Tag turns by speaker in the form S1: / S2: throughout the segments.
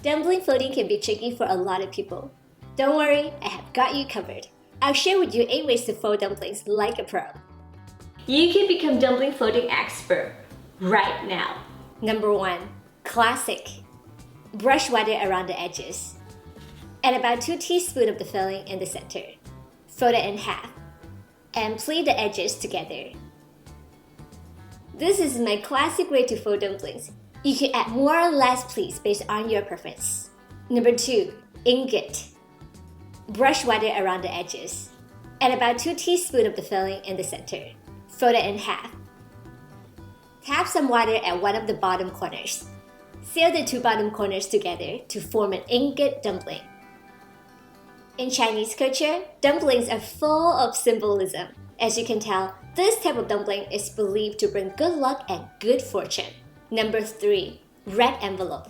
S1: Dumpling folding can be tricky for a lot of people. Don't worry, I have got you covered. I'll share with you 8 ways to fold dumplings like a pro. You can become dumpling folding expert right now. Number 1. Classic. Brush water around the edges. Add about 2 teaspoons of the filling in the center. Fold it in half. And pleat the edges together. This is my classic way to fold dumplings. You can add more or less pleats based on your preference. Number 2. Ingot. Brush water around the edges. Add about 2 teaspoons of the filling in the center. Fold it in half. Tap some water at one of the bottom corners. Seal the 2 bottom corners together to form an ingot dumpling. In Chinese culture, dumplings are full of symbolism. As you can tell, this type of dumpling is believed to bring good luck and good fortune. Number 3. Red envelope.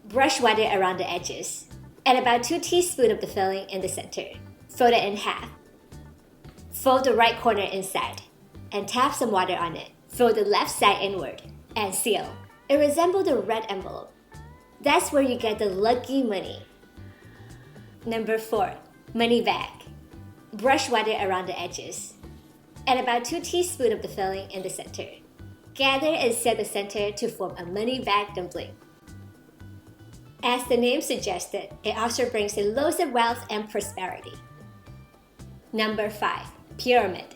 S1: Brush water around the edges. Add about 2 teaspoons of the filling in the center. Fold it in half. Fold the right corner inside and tap some water on it. Fold the left side inward and seal. It resembles a red envelope. That's where you get the lucky money. Number 4. Money bag. Brush water around the edges. Add about 2 teaspoons of the filling in the center. Gather and seal the center to form a money bag dumpling. As the name suggested, it also brings in loads of wealth and prosperity. Number 5. Pyramid.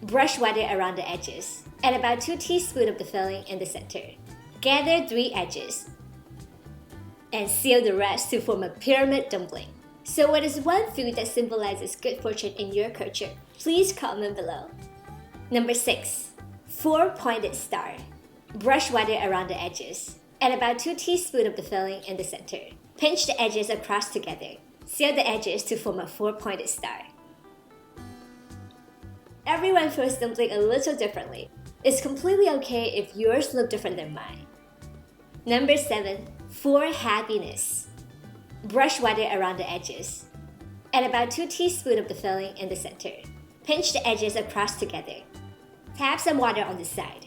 S1: Brush water around the edges. Add about 2 teaspoons of the filling in the center. Gather 3 edges and seal the rest to form a pyramid dumpling. So what is one food that symbolizes good fortune in your culture? Please comment below. Number 6. 4-pointed star. Brush water around the edges. Add about 2 teaspoons of the filling in the center. Pinch the edges across together. Seal the edges to form a 4-pointed star. Everyone folds dumpling a little differently. It's completely okay if yours look different than mine. Number 7. For happiness. Brush water around the edges. Add about 2 teaspoons of the filling in the center. Pinch the edges across together. Tap some water on the side.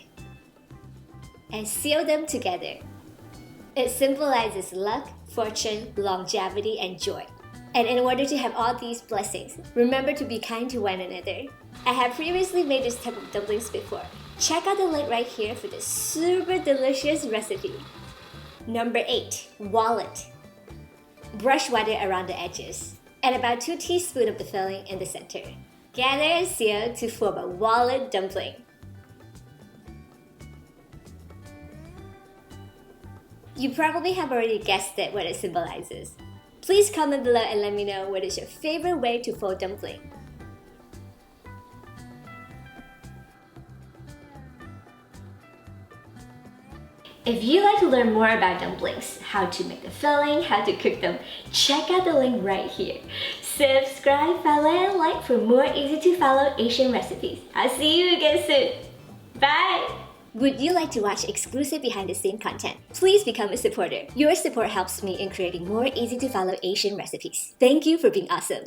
S1: And seal them together. It symbolizes luck, fortune, longevity, and joy. And in order to have all these blessings, remember to be kind to one another. I have previously made this type of dumplings before. Check out the link right here for this super delicious recipe. Number 8. Wallet. Brush water around the edges. Add about 2 teaspoons of the filling in the center. Gather and seal to form a wallet dumpling. You probably have already guessed it what it symbolizes. Please comment below and let me know what is your favorite way to fold dumpling. If you'd like to learn more about dumplings, how to make the filling, how to cook them, check out the link right here. Subscribe, follow, and like for more easy-to-follow Asian recipes. I'll see you again soon. Bye! Would you like to watch exclusive behind-the-scenes content? Please become a supporter. Your support helps me in creating more easy-to-follow Asian recipes. Thank you for being awesome.